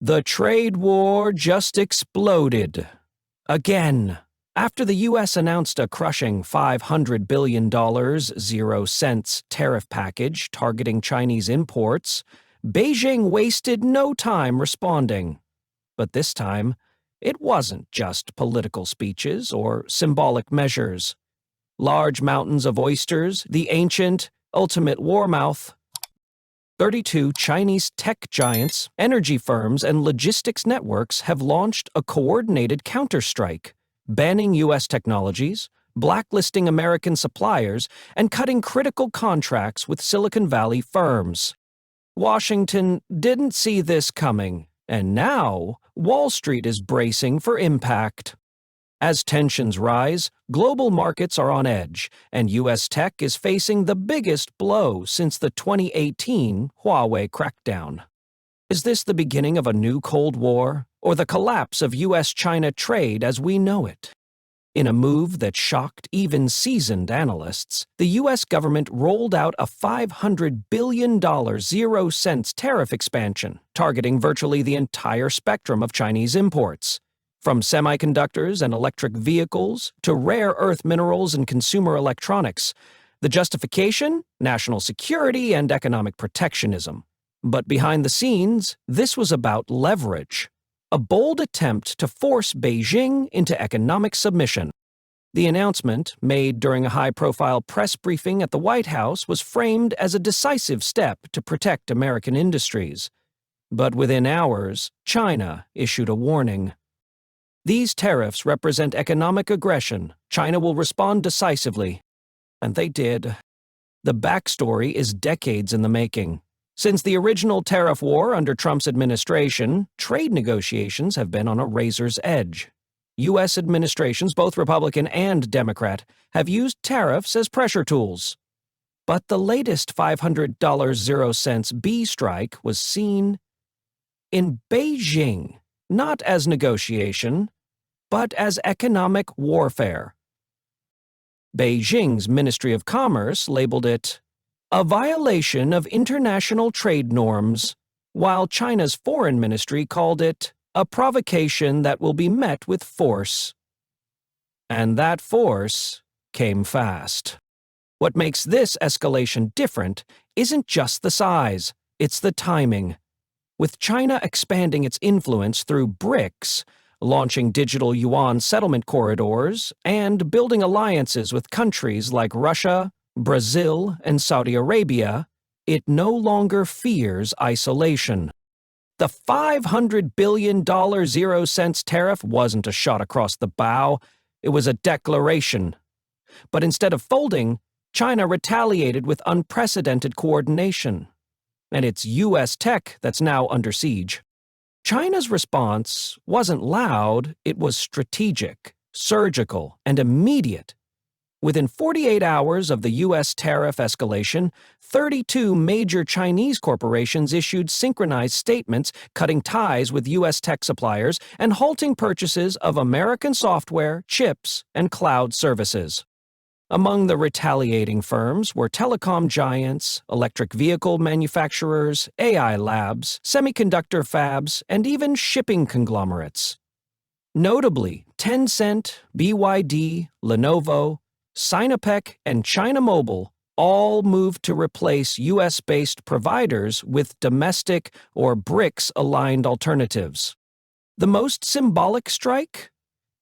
The trade war just exploded. Again. After the U.S. announced a crushing $500 billion, 0 cents tariff package targeting Chinese imports, Beijing wasted no time responding. But this time, it wasn't just political speeches or symbolic measures. Large mountains of oysters, the ancient, ultimate warmouth. 32 Chinese tech giants, energy firms, and logistics networks have launched a coordinated counterstrike, banning U.S. technologies, blacklisting American suppliers, and cutting critical contracts with Silicon Valley firms. Washington didn't see this coming, and now Wall Street is bracing for impact. As tensions rise, global markets are on edge, and U.S. tech is facing the biggest blow since the 2018 Huawei crackdown. Is this the beginning of a new Cold War, or the collapse of U.S.-China trade as we know it? In a move that shocked even seasoned analysts, the U.S. government rolled out a $500 billion 0 cents tariff expansion, targeting virtually the entire spectrum of Chinese imports. From semiconductors and electric vehicles to rare earth minerals and consumer electronics. The justification? National security and economic protectionism. But behind the scenes, this was about leverage. A bold attempt to force Beijing into economic submission. The announcement, made during a high-profile press briefing at the White House, was framed as a decisive step to protect American industries. But within hours, China issued a warning. These tariffs represent economic aggression. China will respond decisively. And they did. The backstory is decades in the making. Since the original tariff war under Trump's administration, trade negotiations have been on a razor's edge. U.S. administrations, both Republican and Democrat, have used tariffs as pressure tools. But the latest $500 0 cents B strike was seen in Beijing, not as negotiation, but as economic warfare. Beijing's Ministry of Commerce labeled it a violation of international trade norms, while China's Foreign Ministry called it a provocation that will be met with force. And that force came fast. What makes this escalation different isn't just the size, it's the timing. With China expanding its influence through BRICS, launching digital yuan settlement corridors, and building alliances with countries like Russia, Brazil, and Saudi Arabia, it no longer fears isolation. The $500 billion 0 cents tariff wasn't a shot across the bow, it was a declaration. But instead of folding, China retaliated with unprecedented coordination. And it's U.S. tech that's now under siege. China's response wasn't loud, it was strategic, surgical, and immediate. Within 48 hours of the U.S. tariff escalation, 32 major Chinese corporations issued synchronized statements cutting ties with U.S. tech suppliers and halting purchases of American software, chips, and cloud services. Among the retaliating firms were telecom giants, electric vehicle manufacturers, AI labs, semiconductor fabs, and even shipping conglomerates. Notably, Tencent, BYD, Lenovo, Sinopec, and China Mobile all moved to replace U.S.-based providers with domestic or BRICS-aligned alternatives. The most symbolic strike?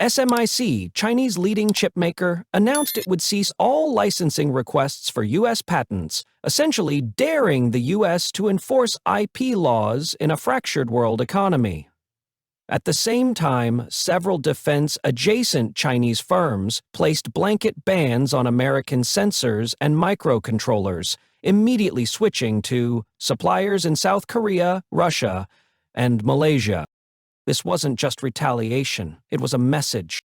SMIC, Chinese leading chipmaker, announced it would cease all licensing requests for U.S. patents, essentially daring the U.S. to enforce IP laws in a fractured world economy. At the same time, several defense-adjacent Chinese firms placed blanket bans on American sensors and microcontrollers, immediately switching to suppliers in South Korea, Russia, and Malaysia. This wasn't just retaliation, it was a message.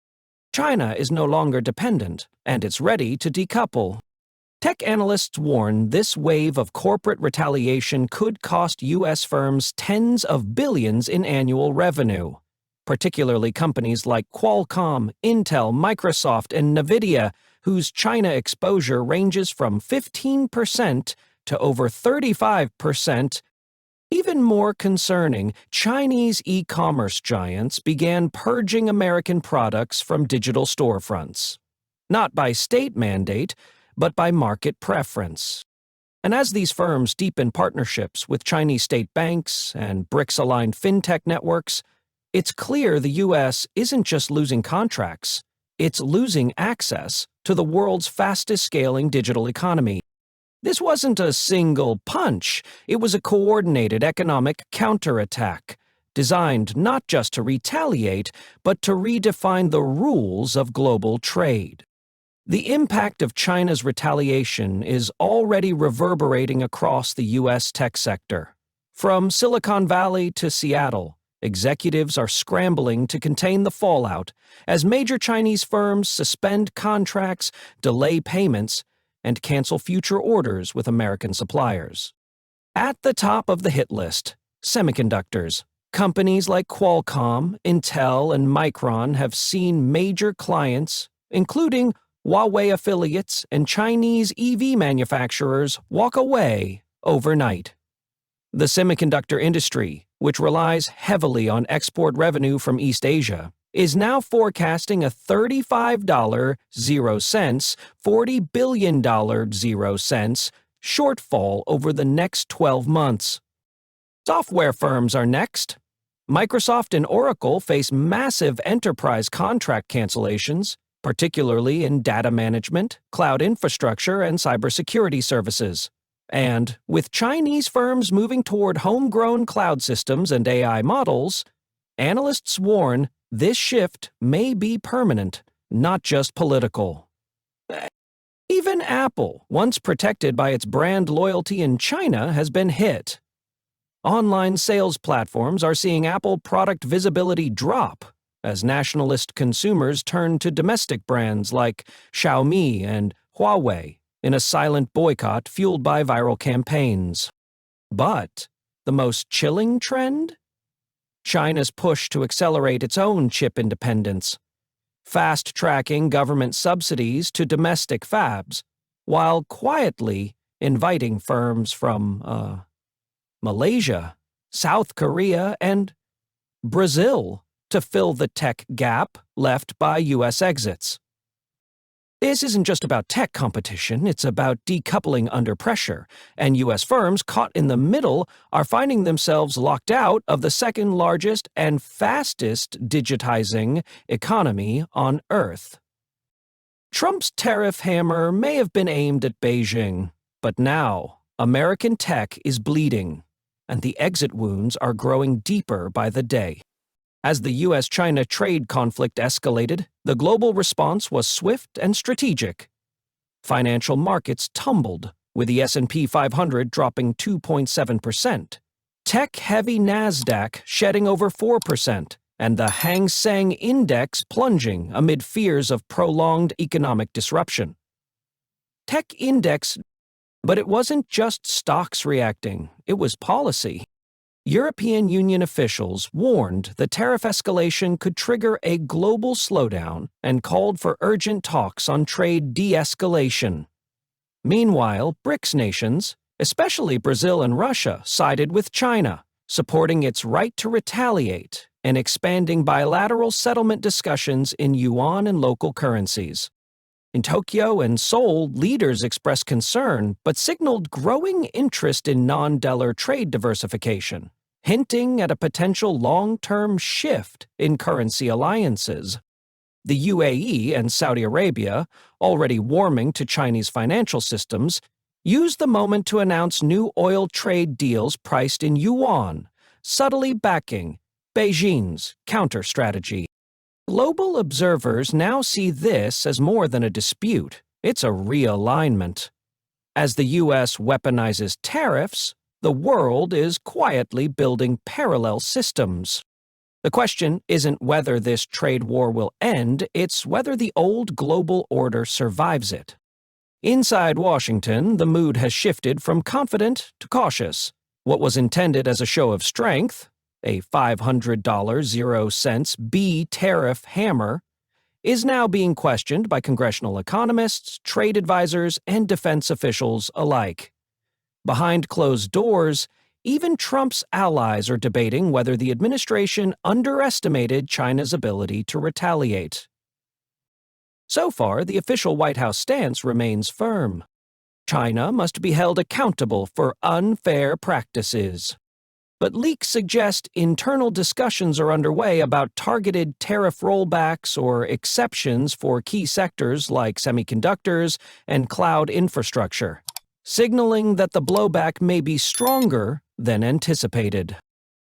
China is no longer dependent, and it's ready to decouple. Tech analysts warn this wave of corporate retaliation could cost U.S. firms tens of billions in annual revenue, particularly companies like Qualcomm, Intel, Microsoft, and NVIDIA, whose China exposure ranges from 15% to over 35%. Even more concerning, Chinese e-commerce giants began purging American products from digital storefronts. Not by state mandate, but by market preference. And as these firms deepen partnerships with Chinese state banks and BRICS-aligned fintech networks, it's clear the U.S. isn't just losing contracts, it's losing access to the world's fastest-scaling digital economy. This wasn't a single punch, it was a coordinated economic counterattack, designed not just to retaliate, but to redefine the rules of global trade. The impact of China's retaliation is already reverberating across the U.S. tech sector. From Silicon Valley to Seattle, executives are scrambling to contain the fallout as major Chinese firms suspend contracts, delay payments, and cancel future orders with American suppliers. At the top of the hit list, semiconductors. Companies like Qualcomm, Intel, and Micron have seen major clients, including Huawei affiliates and Chinese EV manufacturers, walk away overnight. The semiconductor industry, which relies heavily on export revenue from East Asia, is now forecasting a $35.00, $40 billion shortfall over the next 12 months. Software firms are next. Microsoft and Oracle face massive enterprise contract cancellations, particularly in data management, cloud infrastructure, and cybersecurity services. And with Chinese firms moving toward homegrown cloud systems and AI models, analysts warn this shift may be permanent, not just political. Even Apple, once protected by its brand loyalty in China, has been hit. Online sales platforms are seeing Apple product visibility drop as nationalist consumers turn to domestic brands like Xiaomi and Huawei in a silent boycott fueled by viral campaigns. But the most chilling trend? China's push to accelerate its own chip independence, fast-tracking government subsidies to domestic fabs, while quietly inviting firms from, Malaysia, South Korea, and Brazil to fill the tech gap left by U.S. exits. This isn't just about tech competition, it's about decoupling under pressure, and U.S. firms caught in the middle are finding themselves locked out of the second largest and fastest digitizing economy on Earth. Trump's tariff hammer may have been aimed at Beijing, but now American tech is bleeding, and the exit wounds are growing deeper by the day. As the U.S.-China trade conflict escalated, the global response was swift and strategic. Financial markets tumbled, with the S&P 500 dropping 2.7%, tech-heavy NASDAQ shedding over 4%, and the Hang Seng Index plunging amid fears of prolonged economic disruption. Tech index, but it wasn't just stocks reacting, it was policy. European Union officials warned the tariff escalation could trigger a global slowdown and called for urgent talks on trade de-escalation. Meanwhile, BRICS nations, especially Brazil and Russia, sided with China, supporting its right to retaliate and expanding bilateral settlement discussions in yuan and local currencies. In Tokyo and Seoul, leaders expressed concern but signaled growing interest in non-dollar trade diversification, hinting at a potential long-term shift in currency alliances. The UAE and Saudi Arabia, already warming to Chinese financial systems, used the moment to announce new oil trade deals priced in yuan, subtly backing Beijing's counter-strategy. Global observers now see this as more than a dispute. It's a realignment. As the U.S. weaponizes tariffs, the world is quietly building parallel systems. The question isn't whether this trade war will end, it's whether the old global order survives it. Inside Washington, the mood has shifted from confident to cautious. What was intended as a show of strength, a $500.00 B tariff hammer, is now being questioned by congressional economists, trade advisors, and defense officials alike. Behind closed doors, Even Trump's allies are debating whether the administration underestimated China's ability to retaliate. So far, the official White House stance remains firm. China must be held accountable for unfair practices. But leaks suggest internal discussions are underway about targeted tariff rollbacks or exceptions for key sectors like semiconductors and cloud infrastructure, signaling that the blowback may be stronger than anticipated.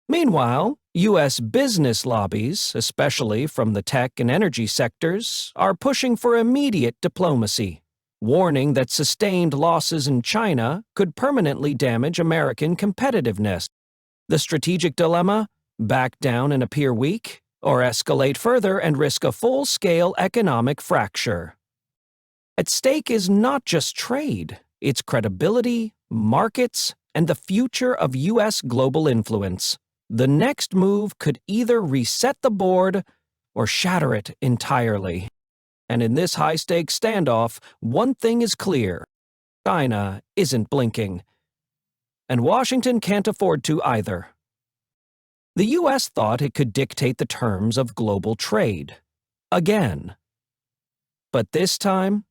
Meanwhile, U.S. business lobbies, especially from the tech and energy sectors, are pushing for immediate diplomacy, warning that sustained losses in China could permanently damage American competitiveness. The strategic dilemma? Back down and appear weak, or escalate further and risk a full-scale economic fracture? At stake is not just trade, it's credibility, markets, and the future of U.S. global influence. The next move could either reset the board or shatter it entirely. And in this high-stakes standoff, one thing is clear: China isn't blinking. And Washington can't afford to either. The U.S. thought it could dictate the terms of global trade. Again. But this time,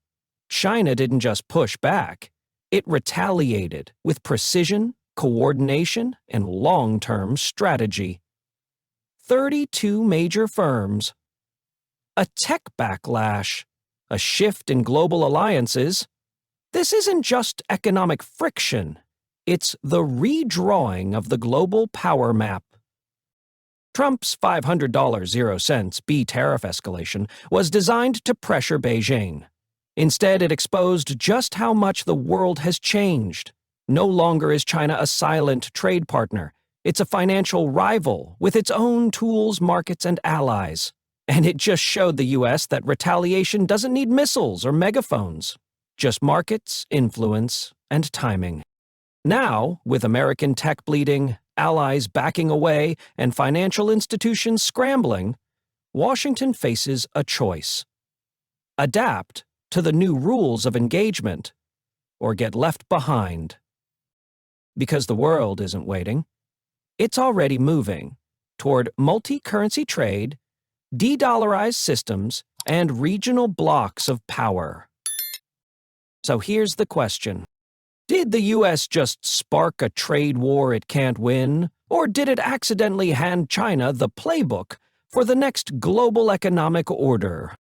China didn't just push back. It retaliated with precision, coordination, and long-term strategy. 32 major firms. A tech backlash. A shift in global alliances. This isn't just economic friction. It's the redrawing of the global power map. Trump's $500 0 B tariff escalation was designed to pressure Beijing. Instead, it exposed just how much the world has changed. No longer is China a silent trade partner. It's a financial rival with its own tools, markets, and allies. And it just showed the U.S. that retaliation doesn't need missiles or megaphones. Just markets, influence, and timing. Now, with American tech bleeding, allies backing away, and financial institutions scrambling, Washington faces a choice. Adapt to the new rules of engagement, or get left behind. Because the world isn't waiting. It's already moving toward multi-currency trade, de-dollarized systems, and regional blocks of power. So here's the question. Did the U.S. just spark a trade war it can't win, or did it accidentally hand China the playbook for the next global economic order?